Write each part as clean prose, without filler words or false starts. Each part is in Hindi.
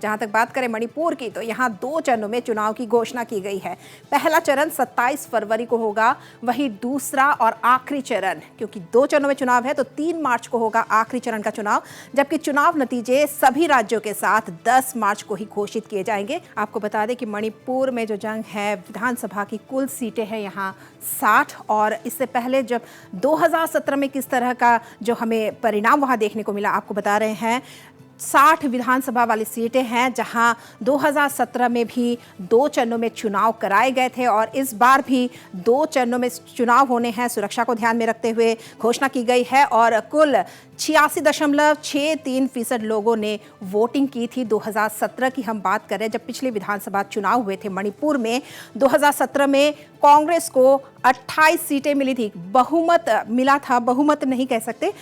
जहां तक बात करें मणिपुर की, तो यहां 2 चरणों में चुनाव की घोषणा की गई है। पहला चरण 27 फरवरी को होगा, वहीं दूसरा और आखिरी चरण, क्योंकि 2 चरणों में चुनाव है, तो 3 मार्च को होगा आखिरी चरण का चुनाव, जबकि चुनाव नतीजे सभी राज्यों के साथ 10 मार्च को ही घोषित किए जाएंगे। आपको बता दें कि मणिपुर में जो जंग है, विधानसभा की कुल सीटें हैं यहाँ 60, और इससे पहले जब 2017 में किस तरह का जो हमें परिणाम वहां देखने को मिला, आपको बता रहे हैं 60 विधानसभा वाली सीटें हैं, जहां 2017 में भी 2 चरणों में चुनाव कराए गए थे और इस बार भी 2 चरणों में चुनाव होने हैं। सुरक्षा को ध्यान में रखते हुए घोषणा की गई है और कुल 86.63% लोगों ने वोटिंग की थी। 2017 की हम बात करें, जब पिछले विधानसभा चुनाव हुए थे मणिपुर में, 2017 में कांग्रेस को 28 सीटें मिली थी, बहुमत मिला था, बहुमत नहीं कह सकते,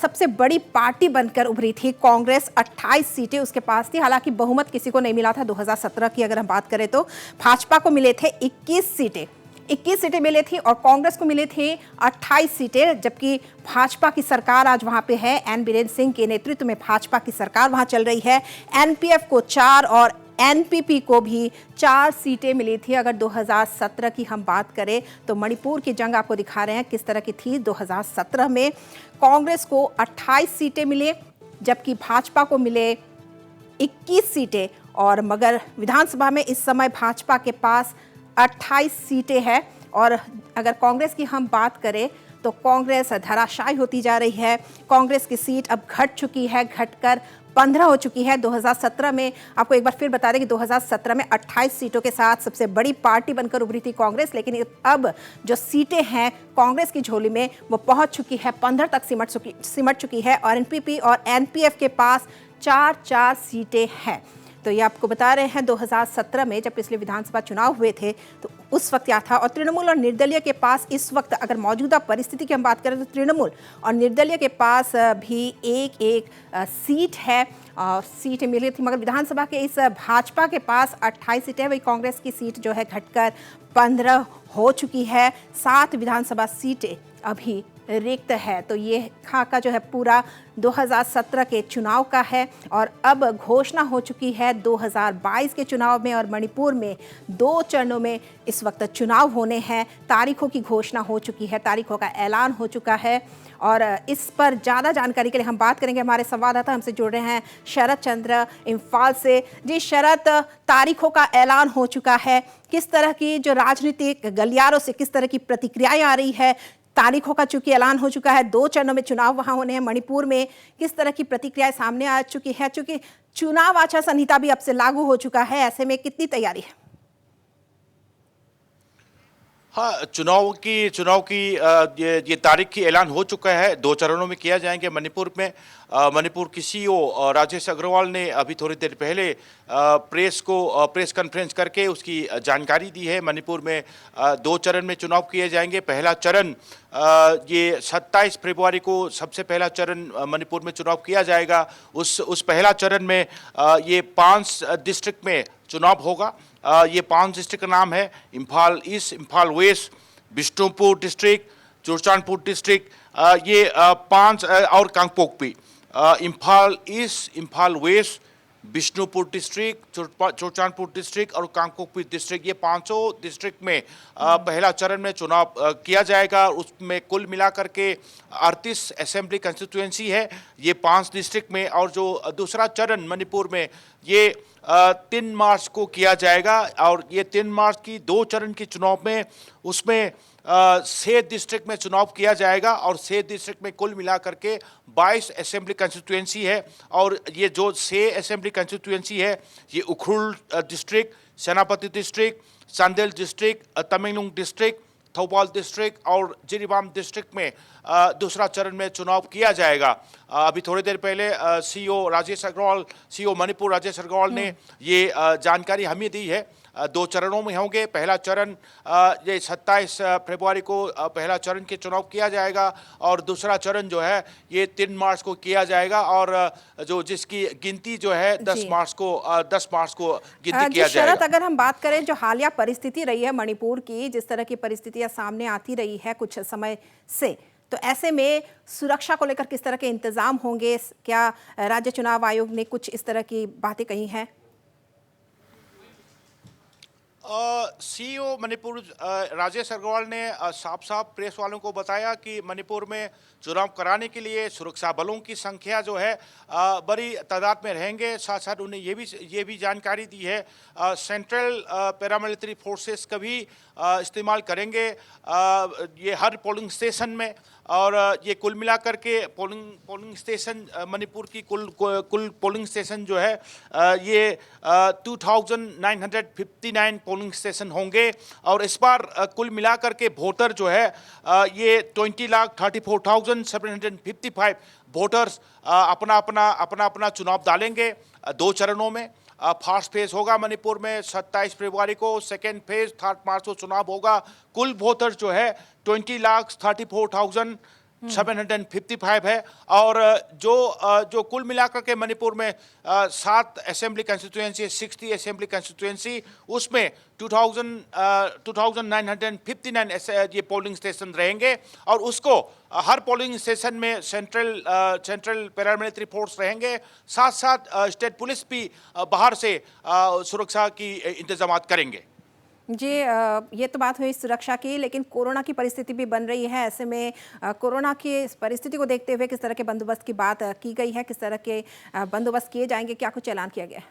सबसे बड़ी पार्टी बनकर उभरी थी कांग्रेस, 28 सीटें उसके पास थी। हालांकि बहुमत किसी को नहीं मिला था। 2017 की अगर हम बात करें तो भाजपा को मिले थे 21 सीटें मिली थी और कांग्रेस को मिले थे 28 सीटें, जबकि भाजपा की सरकार आज वहां पे है। एन बीरेन्द्र सिंह के नेतृत्व में भाजपा की सरकार वहां चल रही है। एनपीएफ को 4 और एनपीपी को भी 4 सीटें मिली थी। अगर 2017 की हम बात करें तो मणिपुर की जंग आपको दिखा रहे हैं किस तरह की थी। 2017 में कांग्रेस को 28 सीटें मिले, जबकि भाजपा को मिले 21 सीटें, और मगर विधानसभा में इस समय भाजपा के पास 28 सीटें हैं। और अगर कांग्रेस की हम बात करें तो कांग्रेस धराशायी होती जा रही है। कांग्रेस की सीट अब घट चुकी है, घटकर 15 हो चुकी है। 2017 में आपको एक बार फिर बता दें कि 2017 में 28 सीटों के साथ सबसे बड़ी पार्टी बनकर उभरी थी कांग्रेस, लेकिन अब जो सीटें हैं कांग्रेस की झोली में वो पहुंच चुकी है, 15 तक सिमट चुकी है और एनपीपी और एनपीएफ के पास 4 सीटें हैं। तो ये आपको बता रहे हैं 2017 में जब पिछले विधानसभा चुनाव हुए थे तो उस वक्त क्या था। और तृणमूल और निर्दलीय के पास इस वक्त, अगर मौजूदा परिस्थिति की हम बात करें, तो तृणमूल और निर्दलीय के पास भी एक सीट है, सीटें मिली थी, मगर विधानसभा के इस भाजपा के पास 28 सीटें, वही कांग्रेस की सीट जो है घटकर 15 हो चुकी है। 7 विधानसभा सीटें अभी रिक्त है। तो ये खाका जो है पूरा 2017 के चुनाव का है और अब घोषणा हो चुकी है 2022 के चुनाव में, और मणिपुर में 2 चरणों में इस वक्त चुनाव होने हैं। तारीखों की घोषणा हो चुकी है, तारीखों का ऐलान हो चुका है। और इस पर ज़्यादा जानकारी के लिए हम बात करेंगे, हमारे संवाददाता हमसे जुड़ रहे हैं शरद चंद्र इम्फाल से। जी शरद, तारीखों का ऐलान हो चुका है, किस तरह की जो राजनीतिक गलियारों से किस तरह की प्रतिक्रियाएं आ रही है? तारीखों का चूंकि ऐलान हो चुका है, 2 चरणों में चुनाव वहां होने हैं मणिपुर में, किस तरह की प्रतिक्रियाएं सामने आ चुकी है? चूंकि चुनाव आचार संहिता भी अब से लागू हो चुका है, ऐसे में कितनी तैयारी है? हाँ, चुनाव की ये तारीख की ऐलान हो चुका है। 2 चरणों में किया जाएंगे मणिपुर में। मणिपुर की सीईओ राजेश अग्रवाल ने अभी थोड़ी देर पहले प्रेस कॉन्फ्रेंस करके उसकी जानकारी दी है। मणिपुर में 2 चरण में चुनाव किए जाएंगे। पहला चरण ये 27 फरवरी को सबसे पहला चरण मणिपुर में चुनाव किया जाएगा। उस पहला चरण में ये 5 डिस्ट्रिक्ट में चुनाव होगा। ये 5 डिस्ट्रिक्ट का नाम है Imphal east, Imphal west, Bishnupur district, Churachandpur district, ये 5 और Kangpokpi. Imphal east, Imphal west, Bishnupur district, Churachandpur district और कांगपोकपी डिस्ट्रिक्ट, ये 5 डिस्ट्रिक्ट में पहला चरण में चुनाव किया जाएगा। उसमें कुल मिलाकर के 38 असेंबली कंस्टिट्यूएंसी है ये 5 डिस्ट्रिक्ट में। और जो दूसरा चरण मणिपुर में ये 3 मार्च को किया जाएगा। और ये 3 मार्च की 2 चरण के चुनाव में उसमें 6 डिस्ट्रिक्ट में चुनाव किया जाएगा और 6 डिस्ट्रिक्ट में कुल मिलाकर के 22 असेंबली कंस्टिट्यूएंसी है। और ये जो 6 असेंबली कंस्टिट्यूएंसी है ये उखरुल डिस्ट्रिक्ट, सेनापति district, Chandel district, Tamenglong district, Thoubal district और जिरीबाम डिस्ट्रिक्ट में दूसरा चरण में चुनाव किया जाएगा। अभी थोड़ी देर पहले सीईओ मणिपुर राजेश अग्रवाल ने ये जानकारी हमें दी है। 2 चरणों में होंगे। पहला चरण ये 27 फरवरी को पहला चरण के चुनाव किया जाएगा और दूसरा चरण जो है ये 3 मार्च को किया जाएगा। और जो जिसकी गिनती जो है 10 मार्च को गिनती किया जाएगा। शरद, अगर हम बात करें जो हालिया परिस्थिति रही है मणिपुर की, जिस तरह की परिस्थितियां सामने आती रही है कुछ समय से, तो ऐसे में सुरक्षा को लेकर किस तरह के इंतजाम होंगे? क्या राज्य चुनाव आयोग ने कुछ इस तरह की बातें कही हैं? सीईओ मणिपुर राजेश अग्रवाल ने साफ साफ प्रेस वालों को बताया कि मणिपुर में चुनाव कराने के लिए सुरक्षा बलों की संख्या जो है बड़ी तादाद में रहेंगे। साथ साथ उन्हें ये भी जानकारी दी है सेंट्रल पैरामिलिट्री फोर्सेस का भी इस्तेमाल करेंगे ये हर पोलिंग स्टेशन में। और ये कुल मिलाकर के पोलिंग स्टेशन मणिपुर की कुल पोलिंग स्टेशन जो है ये 2959 पोलिंग स्टेशन होंगे। और इस बार कुल मिलाकर के वोटर जो है ये 20,34,755 वोटर्स अपना अपना चुनाव डालेंगे 2 चरणों में। फर्स्ट फेज होगा मणिपुर में 27 फरवरी को, सेकेंड फेज 3 मार्च को चुनाव होगा। कुल वोटर जो है 20,34,755 है। और जो कुल मिलाकर के मणिपुर में 7 असेंबली कंस्टिट्यूएंसी, 60 असेंबली कंस्टिट्यूएंसी, उसमें 2959 ये पोलिंग स्टेशन रहेंगे। और उसको हर पोलिंग स्टेशन में सेंट्रल पैरामिलिट्री फोर्स रहेंगे। साथ साथ स्टेट पुलिस भी बाहर से सुरक्षा की इंतजाम करेंगे। जी, ये तो बात हुई सुरक्षा की, लेकिन कोरोना की परिस्थिति भी बन रही है। ऐसे में कोरोना की इस परिस्थिति को देखते हुए किस तरह के बंदोबस्त की बात की गई है, किस तरह के बंदोबस्त किए जाएंगे, क्या कुछ ऐलान किया गया है?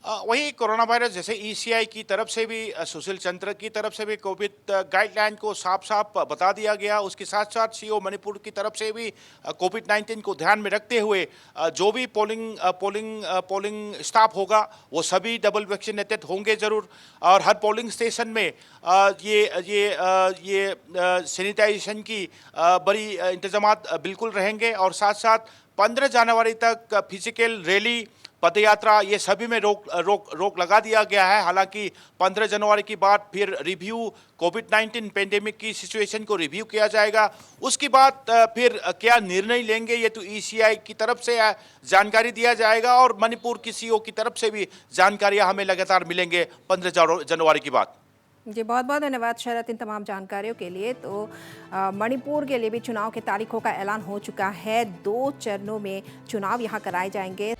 वही कोरोना वायरस जैसे ईसीआई की तरफ से भी, सुशील चंद्र की तरफ से भी कोविड गाइडलाइन को साफ साफ बता दिया गया। उसके साथ साथ सीईओ मणिपुर की तरफ से भी कोविड-19 को ध्यान में रखते हुए जो भी पोलिंग स्टाफ होगा वो सभी डबल वैक्सीनेटेड होंगे ज़रूर। और हर पोलिंग स्टेशन में ये सैनिटाइजेशन की बड़ी इंतजाम बिल्कुल रहेंगे। और साथ साथ 15 जनवरी तक फिजिकल रैली, पदयात्रा, ये सभी में रोक लगा दिया गया है। हालांकि 15 जनवरी के बाद फिर रिव्यू, कोविड-19 पेंडेमिक की सिचुएशन को रिव्यू किया जाएगा। उसके बाद फिर क्या निर्णय लेंगे ये तो ईसीआई की तरफ से जानकारी दिया जाएगा। और मणिपुर की सीईओ की तरफ से भी जानकारियां हमें लगातार मिलेंगे 15 जनवरी के बाद। जी, बहुत बहुत धन्यवाद शरद इन तमाम जानकारियों के लिए। तो मणिपुर के लिए भी चुनाव की तारीखों का ऐलान हो चुका है। 2 चरणों में चुनाव यहाँ कराए जाएंगे।